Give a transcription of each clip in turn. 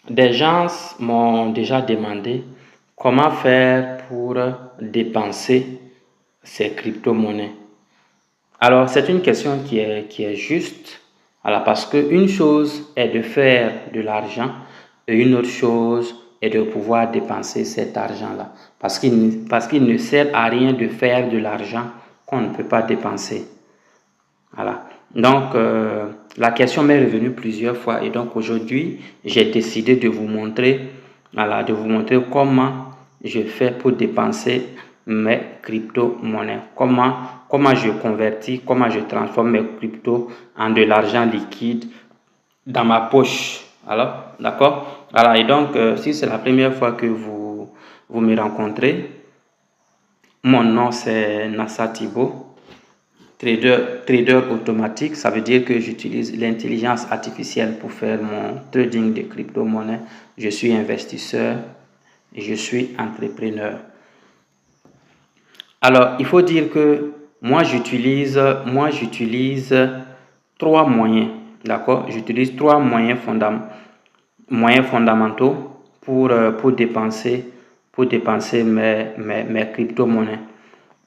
Des gens m'ont déjà demandé comment faire pour dépenser ces crypto-monnaies. Alors, c'est une question qui est juste, alors, parce qu'une chose est de faire de l'argent et une autre chose est de pouvoir dépenser cet argent-là. Parce qu'il ne sert à rien de faire de l'argent qu'on ne peut pas dépenser. Voilà. Donc, la question m'est revenue plusieurs fois et donc aujourd'hui, j'ai décidé de vous montrer, voilà, de vous montrer comment je fais pour dépenser mes crypto-monnaies. Comment je convertis, comment je transforme mes cryptos en de l'argent liquide dans ma poche. Alors, d'accord? Voilà, et donc, si c'est la première fois que vous me rencontrez, mon nom c'est Nassa Thibault. Trader automatique, ça veut dire que j'utilise l'intelligence artificielle pour faire mon trading de crypto-monnaie. Je suis investisseur et je suis entrepreneur. Alors, il faut dire que moi, j'utilise trois moyens, d'accord? J'utilise trois moyens fondamentaux pour dépenser mes crypto-monnaies.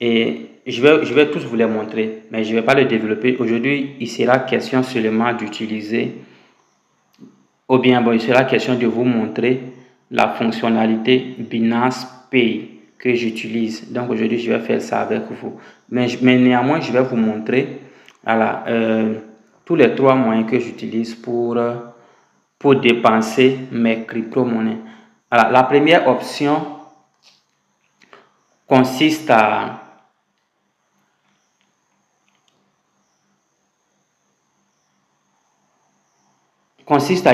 Et je vais tous vous les montrer, mais je ne vais pas les développer. Aujourd'hui, il sera question seulement d'utiliser, ou bien il sera question de vous montrer la fonctionnalité Binance Pay que j'utilise. Donc aujourd'hui, je vais faire ça avec vous. Mais néanmoins, je vais vous montrer voilà, tous les trois moyens que j'utilise pour dépenser mes crypto-monnaies. Alors, la première option consiste à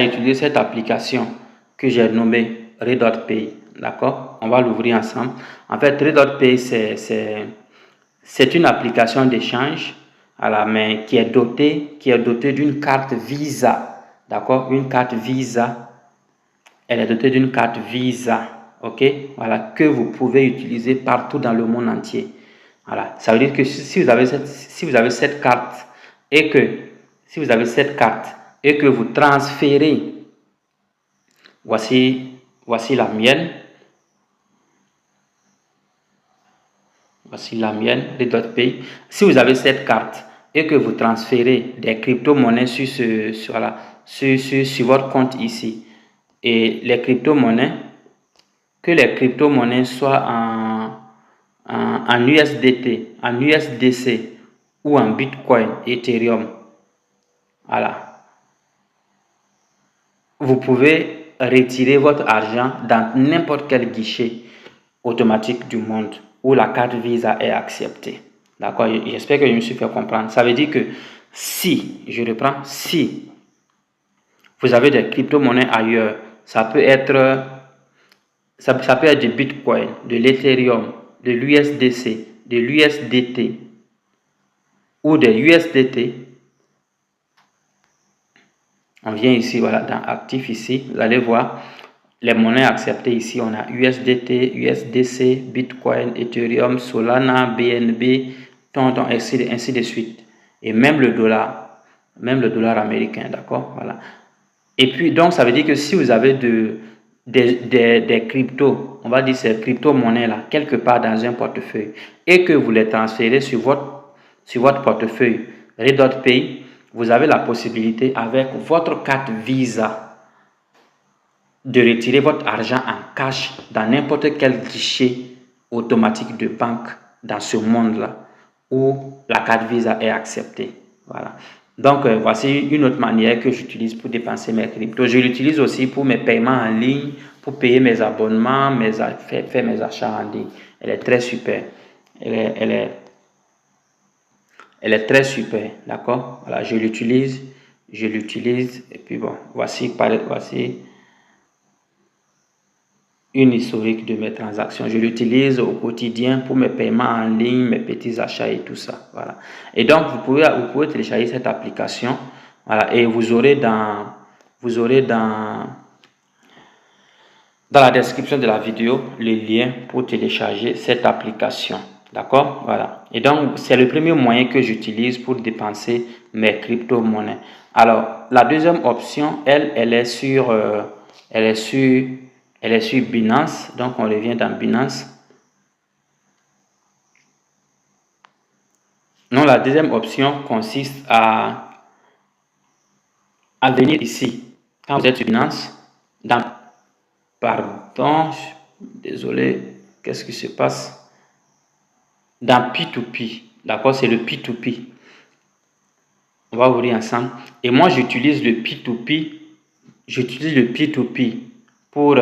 utiliser cette application que j'ai nommée Redot-Pay. D'accord? On va l'ouvrir ensemble. En fait, Redot-Pay, c'est une application d'échange mais qui est dotée d'une carte Visa. D'accord? Une carte Visa. Elle est dotée d'une carte Visa. OK? Voilà, que vous pouvez utiliser partout dans le monde entier. Voilà. Ça veut dire que si vous avez cette carte et que vous transférez, voici la mienne. Voici la mienne, Redot-Pay. Si vous avez cette carte et que vous transférez des crypto-monnaies sur votre compte ici, et les crypto-monnaies, que les crypto-monnaies soient en USDT, en USDC ou en Bitcoin, Ethereum, voilà. Vous pouvez retirer votre argent dans n'importe quel guichet automatique du monde où la carte Visa est acceptée. D'accord? J'espère que je me suis fait comprendre. Ça veut dire que si vous avez des crypto-monnaies ailleurs, ça peut être du Bitcoin, de l'Ethereum, de l'USDC, de l'USDT ou de l'USDT. On vient ici, voilà, dans Actifs ici, vous allez voir les monnaies acceptées ici. On a USDT, USDC, Bitcoin, Ethereum, Solana, BNB, ainsi de suite. Et même le dollar américain, d'accord? Voilà. Et puis, donc, ça veut dire que si vous avez des cryptos, on va dire ces crypto-monnaies-là, quelque part dans un portefeuille, et que vous les transférez sur votre portefeuille Redot-Pay, vous avez la possibilité avec votre carte Visa de retirer votre argent en cash dans n'importe quel guichet automatique de banque dans ce monde-là où la carte Visa est acceptée. Voilà. Donc, voici une autre manière que j'utilise pour dépenser mes cryptos. Je l'utilise aussi pour mes paiements en ligne, pour payer mes abonnements, faire mes achats en ligne. Elle est très super. Elle est très super, d'accord? Voilà, je l'utilise, et puis bon, voici une historique de mes transactions. Je l'utilise au quotidien pour mes paiements en ligne, mes petits achats et tout ça. Voilà. Et donc, vous pouvez télécharger cette application. Voilà, et vous aurez dans la description de la vidéo le lien pour télécharger cette application. D'accord? Voilà. Et donc, c'est le premier moyen que j'utilise pour dépenser mes crypto-monnaies. Alors, la deuxième option, elle est sur elle est sur Binance. Donc, on revient dans Binance. Non, la deuxième option consiste à venir ici. Quand vous êtes sur Binance, pardon, désolé, qu'est-ce qui se passe? Dans P2P, d'accord, c'est le P2P. On va ouvrir ensemble. Et moi, j'utilise le P2P. J'utilise le P2P pour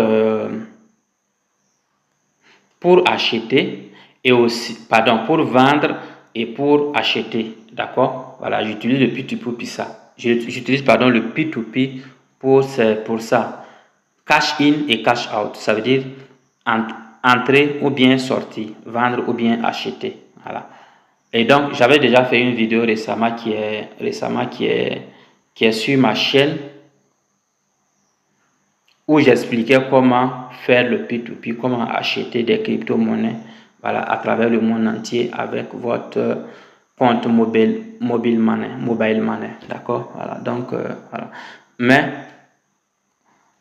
acheter et aussi, pardon, pour vendre et pour acheter. D'accord? Voilà, j'utilise le P2P pour ça. J'utilise, pardon, le P2P pour ça. Cash in et cash out. Ça veut dire entrer ou bien sortir, vendre ou bien acheter. Voilà. Et donc, j'avais déjà fait une vidéo récemment qui est sur ma chaîne où j'expliquais comment faire le P2P, comment acheter des crypto-monnaies, voilà, à travers le monde entier avec votre compte mobile money, d'accord, voilà, donc voilà. Mais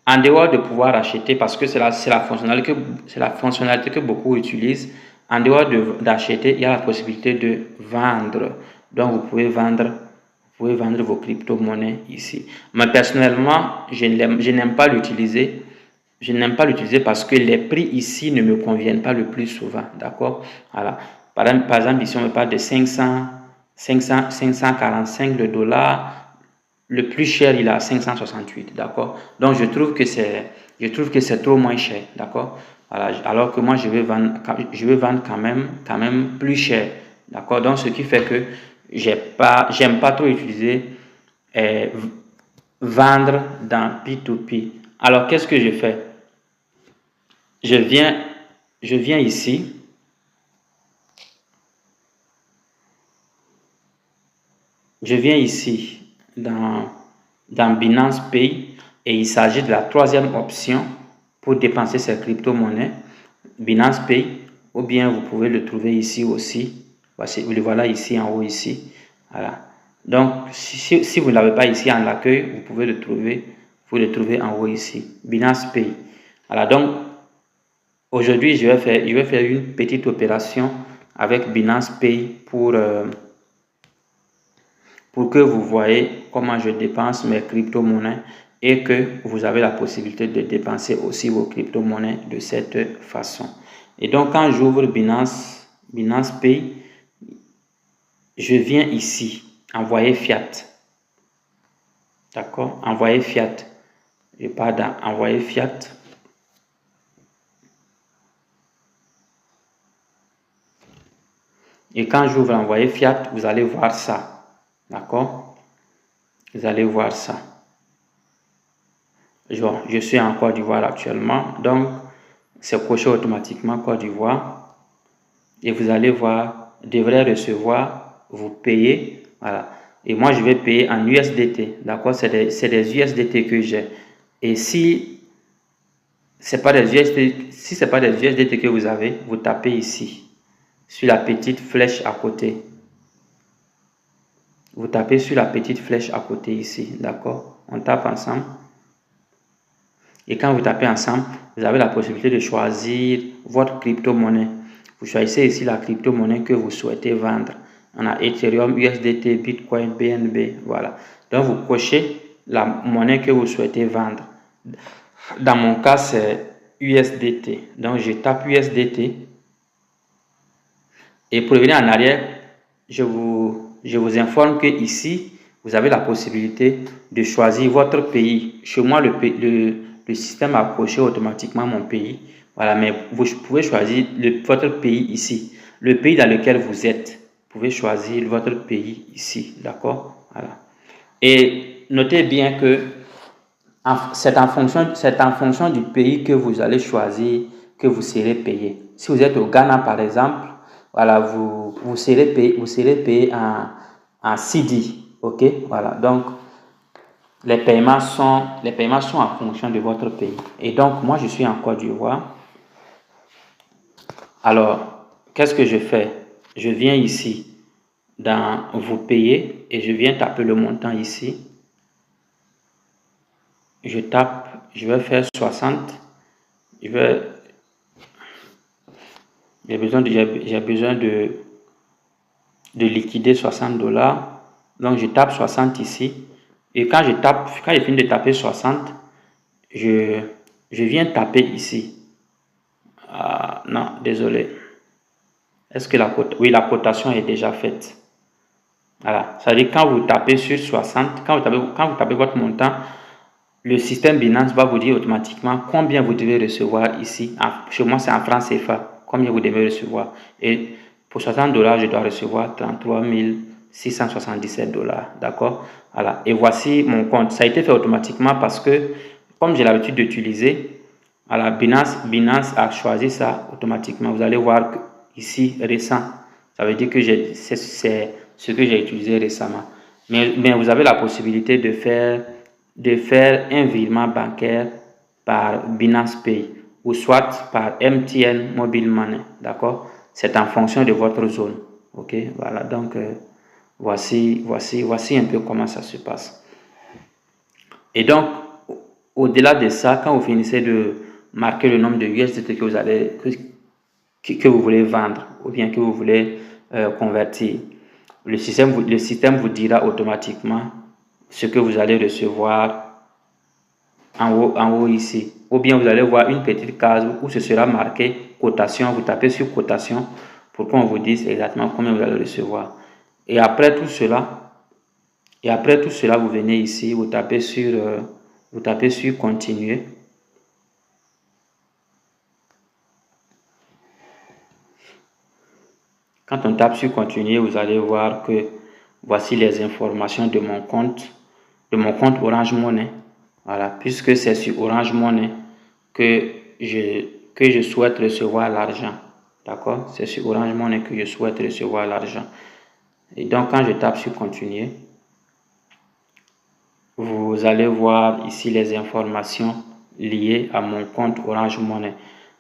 en dehors de pouvoir acheter, parce que c'est la fonctionnalité que beaucoup utilisent, en dehors d'acheter, il y a la possibilité de vendre. Donc, vous pouvez vendre vos crypto-monnaies ici. Mais personnellement, je n'aime pas l'utiliser. Je n'aime pas l'utiliser parce que les prix ici ne me conviennent pas le plus souvent. D'accord? Voilà. Par exemple, ici, on me parle de 545 le dollar. Le plus cher, il est à 568. D'accord? Donc, je trouve que c'est trop moins cher. D'accord? Voilà. Alors que moi, je vais vendre quand même plus cher. D'accord? Donc, ce qui fait que j'aime pas trop utiliser vendre dans P2P. Alors, qu'est-ce que je fais? Je viens ici. Je viens ici dans Binance Pay et il s'agit de la troisième option pour dépenser ces crypto-monnaies. Binance Pay, ou bien vous pouvez le trouver ici aussi. Vous le voilà ici en haut ici. Voilà. Donc, si vous ne l'avez pas ici en accueil, vous pouvez le trouver. Vous le trouvez en haut ici. Binance Pay. Voilà. Donc, aujourd'hui, je vais faire une petite opération avec Binance Pay pour que vous voyez comment je dépense mes crypto-monnaies et que vous avez la possibilité de dépenser aussi vos crypto-monnaies de cette façon. Et donc, quand j'ouvre Binance Pay, je viens ici, envoyer fiat. D'accord? Envoyer fiat. Je pars dans envoyer fiat. Et quand j'ouvre envoyer fiat, vous allez voir ça. D'accord? Vous allez voir ça. Je suis en Côte d'Ivoire actuellement. Donc, c'est coché automatiquement Côte d'Ivoire. Et vous allez voir, devrez recevoir, vous payez. Voilà. Et moi, je vais payer en USDT. D'accord? C'est des USDT que j'ai. Et si c'est pas des USDT que vous avez, vous tapez ici, sur la petite flèche à côté. Vous tapez sur la petite flèche à côté ici. D'accord? On tape ensemble. Et quand vous tapez ensemble, vous avez la possibilité de choisir votre crypto-monnaie. Vous choisissez ici la crypto-monnaie que vous souhaitez vendre. On a Ethereum, USDT, Bitcoin, BNB. Voilà. Donc, vous cochez la monnaie que vous souhaitez vendre. Dans mon cas, c'est USDT. Donc, je tape USDT. Et pour revenir en arrière, je vous informe que ici, vous avez la possibilité de choisir votre pays. Chez moi, le système a coché automatiquement mon pays. Voilà, mais vous pouvez choisir votre pays ici. Le pays dans lequel vous êtes. Vous pouvez choisir votre pays ici. D'accord? Voilà. Et notez bien que c'est en fonction du pays que vous allez choisir que vous serez payé. Si vous êtes au Ghana, par exemple, voilà, vous serez payé en CD. OK? Voilà. Donc, les paiements sont en fonction de votre pays. Et donc, moi, je suis en Côte d'Ivoire. Alors, qu'est-ce que je fais? Je viens ici dans vous payer et je viens taper le montant ici. Je tape je vais faire 60. J'ai besoin de liquider 60 $. Donc, je tape 60 ici. Et quand je finis de taper 60, je viens taper ici. Ah, non, désolé. Est-ce que oui, la cotation est déjà faite. Voilà. Ça veut dire quand vous tapez sur 60, quand vous tapez votre montant, le système Binance va vous dire automatiquement combien vous devez recevoir ici. Chez moi, c'est en francs CFA. Combien vous devez recevoir. Et pour 60 $, je dois recevoir 33 677 $. D'accord? Voilà. Et voici mon compte. Ça a été fait automatiquement parce que, comme j'ai l'habitude d'utiliser, Binance a choisi ça automatiquement. Vous allez voir que ici, récent. Ça veut dire que c'est ce que j'ai utilisé récemment. Mais vous avez la possibilité de faire un virement bancaire par Binance Pay ou soit par MTN Mobile Money. D'accord? C'est en fonction de votre zone. Ok? Voilà. Donc, voici un peu comment ça se passe. Et donc, au-delà de ça, quand vous finissez de marquer le nombre de USDT que vous voulez vendre ou bien que vous voulez convertir, le système vous dira automatiquement ce que vous allez recevoir en haut ici. Ou bien vous allez voir une petite case où ce sera marqué cotation. Vous tapez sur cotation pour qu'on vous dise exactement combien vous allez recevoir. Et après tout cela, vous venez ici, vous tapez sur continuer. Quand on tape sur continuer, vous allez voir que voici les informations de mon compte Orange Money. Voilà, puisque c'est sur Orange Money que je souhaite recevoir l'argent. D'accord? C'est sur Orange Money que je souhaite recevoir l'argent. Et donc, quand je tape sur continuer, vous allez voir ici les informations liées à mon compte Orange Money.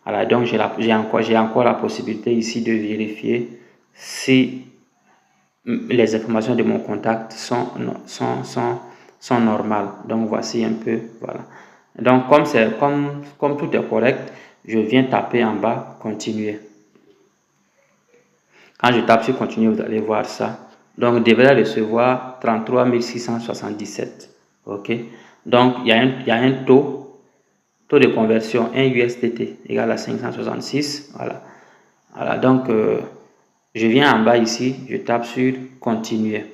Voilà, donc j'ai encore la possibilité ici de vérifier si les informations de mon contact sont normales. Donc voici un peu, voilà. Donc comme tout est correct, je viens taper en bas continuer. Quand je tape sur continuer, vous allez voir ça. Donc je devrais recevoir 33 677. Ok. Donc il y a un taux de conversion 1 USDT égale à 566. Voilà. Voilà, donc je viens en bas ici, je tape sur continuer.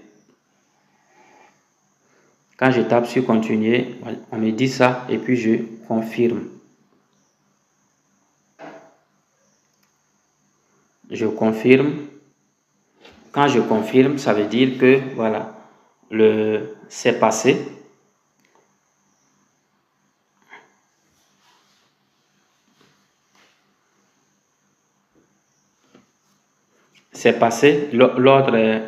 Quand je tape sur continuer, on me dit ça et puis je confirme. Je confirme. Quand je confirme, ça veut dire que voilà, c'est passé. C'est passé, l'ordre est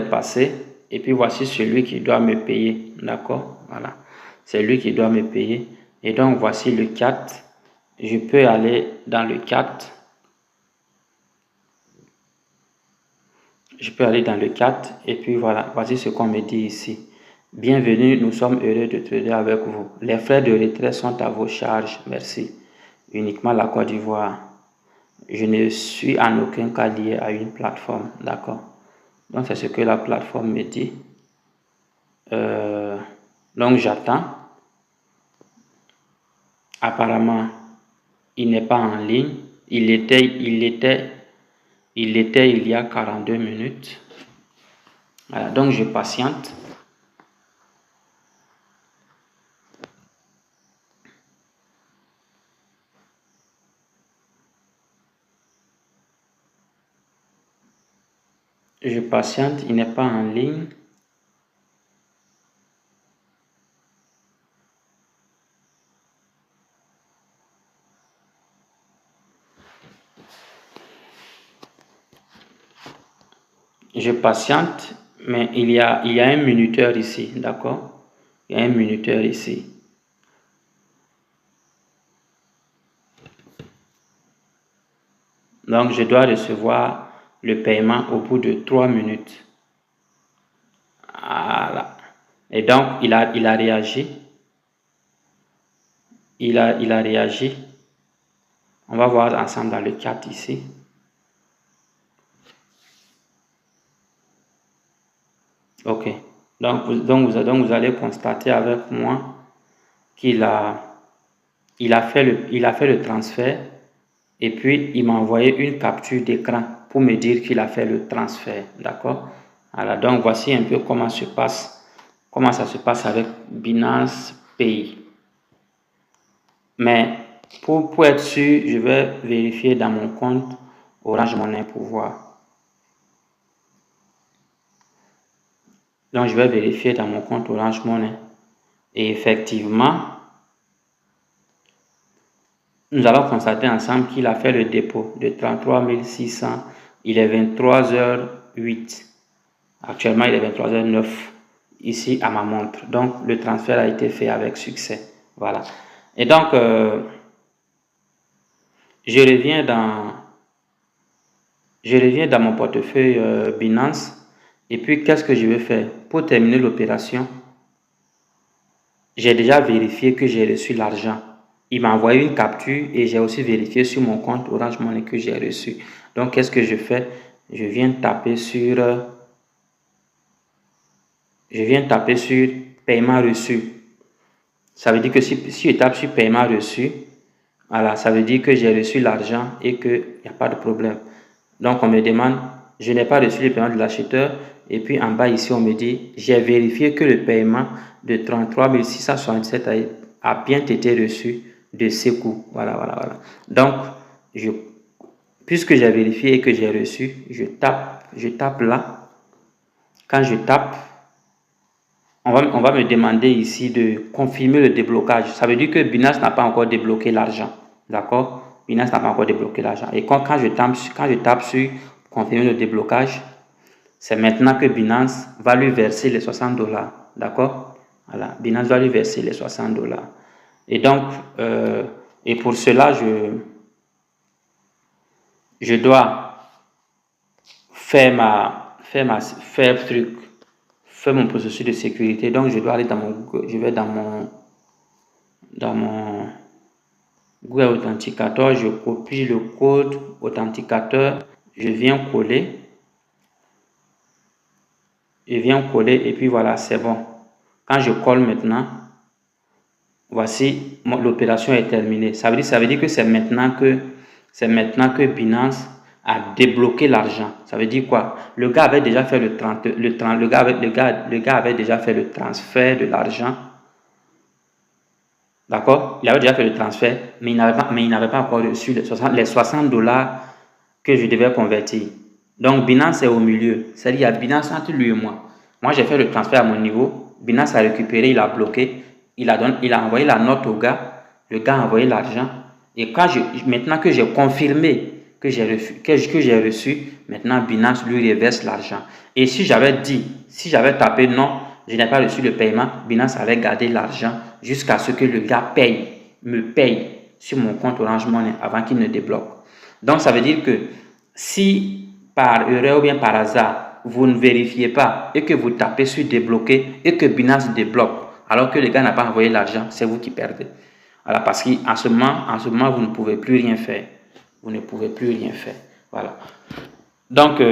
passé. Et puis voici celui qui doit me payer. D'accord? Voilà. C'est lui qui doit me payer. Et donc voici le 4. Je peux aller dans le 4. Je peux aller dans le 4 et puis voilà, voici ce qu'on me dit ici. Bienvenue, nous sommes heureux de trader avec vous. Les frais de retrait sont à vos charges, merci. Uniquement la Côte d'Ivoire. Je ne suis en aucun cas lié à une plateforme, d'accord. Donc c'est ce que la plateforme me dit. Donc j'attends. Apparemment, il n'est pas en ligne. Il l'était il y a 42 minutes. Voilà, donc je patiente. Je patiente, il n'est pas en ligne. Je patiente, mais il y a un minuteur ici, d'accord? Il y a un minuteur ici. Donc, je dois recevoir le paiement au bout de 3 minutes. Voilà. Et donc, il a réagi. il a réagi. On va voir ensemble dans le chat ici. Ok. Donc vous allez constater avec moi qu'il a fait le transfert et puis il m'a envoyé une capture d'écran pour me dire qu'il a fait le transfert. D'accord? Alors, donc voici un peu comment ça se passe avec Binance Pay. Mais pour être sûr, je vais vérifier dans mon compte Orange Money pour voir. Donc, je vais vérifier dans mon compte Orange Money. Et effectivement, nous allons constater ensemble qu'il a fait le dépôt de 33 600. Il est 23h08. Actuellement, il est 23h09 ici à ma montre. Donc, le transfert a été fait avec succès. Voilà. Et donc, je reviens dans mon portefeuille Binance. Et puis, qu'est-ce que je vais faire? Pour terminer l'opération, j'ai déjà vérifié que j'ai reçu l'argent. Il m'a envoyé une capture et j'ai aussi vérifié sur mon compte Orange Money que j'ai reçu. Donc, qu'est-ce que je fais? Je viens taper sur paiement reçu. Ça veut dire que si je tape sur paiement reçu, voilà, ça veut dire que j'ai reçu l'argent et qu'il n'y a pas de problème. Donc, on me demande, je n'ai pas reçu le paiement de l'acheteur. Et puis, en bas ici, on me dit, j'ai vérifié que le paiement de 33 667 a bien été reçu de Sekou. Voilà. Donc, puisque j'ai vérifié et que j'ai reçu, je tape là. Quand je tape, on va me demander ici de confirmer le déblocage. Ça veut dire que Binance n'a pas encore débloqué l'argent. D'accord? Binance n'a pas encore débloqué l'argent. Et quand je tape sur confirmer le déblocage, c'est maintenant que Binance va lui verser les $60. D'accord? Voilà. Binance va lui verser les $60. Et donc, et pour cela, je dois faire mon processus de sécurité. Donc, je dois aller dans mon Google Authenticator, je copie le code authenticateur, je viens coller et puis voilà, c'est bon. Quand je colle maintenant, voici, l'opération est terminée. Ça veut dire que c'est maintenant que Binance a débloqué l'argent. Ça veut dire quoi? Le gars avait déjà fait le gars avait déjà fait le transfert de l'argent. D'accord? Il avait déjà fait le transfert, mais il n'avait pas encore reçu les $60 que je devais convertir. Donc, Binance est au milieu. C'est-à-dire, il y a Binance entre lui et moi. Moi, j'ai fait le transfert à mon niveau. Binance a récupéré, il a bloqué. Il a envoyé la note au gars. Le gars a envoyé l'argent. Et maintenant que j'ai confirmé que j'ai reçu, maintenant Binance lui reverse l'argent. Et si j'avais tapé non, je n'ai pas reçu le paiement, Binance allait garder l'argent jusqu'à ce que le gars me paye sur mon compte Orange Money avant qu'il ne débloque. Donc, ça veut dire que si par erreur ou bien par hasard, vous ne vérifiez pas et que vous tapez sur débloquer et que Binance débloque, alors que le gars n'a pas envoyé l'argent, c'est vous qui perdez. Voilà, parce qu'en ce moment, vous ne pouvez plus rien faire. Vous ne pouvez plus rien faire. Voilà. Donc,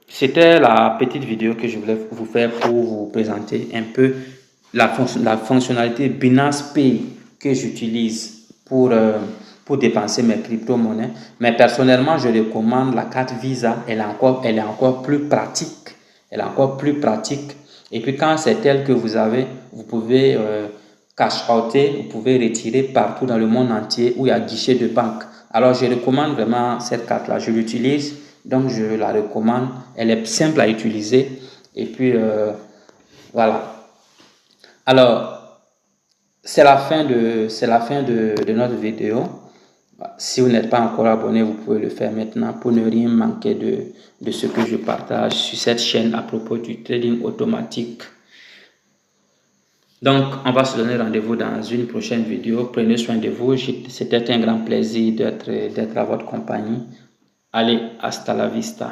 c'était la petite vidéo que je voulais vous faire pour vous présenter un peu la fonctionnalité Binance Pay que j'utilise pour dépenser mes crypto-monnaies. Mais personnellement, je recommande la carte Visa. Elle est encore plus pratique. Et puis, quand c'est elle que vous avez, vous pouvez cash outer, vous pouvez retirer partout dans le monde entier où il y a guichet de banque. Alors, je recommande vraiment cette carte-là. Je l'utilise, donc je la recommande. Elle est simple à utiliser. Et puis, voilà. Alors, c'est la fin de notre vidéo. Si vous n'êtes pas encore abonné, vous pouvez le faire maintenant pour ne rien manquer de ce que je partage sur cette chaîne à propos du trading automatique. Donc, on va se donner rendez-vous dans une prochaine vidéo. Prenez soin de vous. C'était un grand plaisir d'être à votre compagnie. Allez, hasta la vista.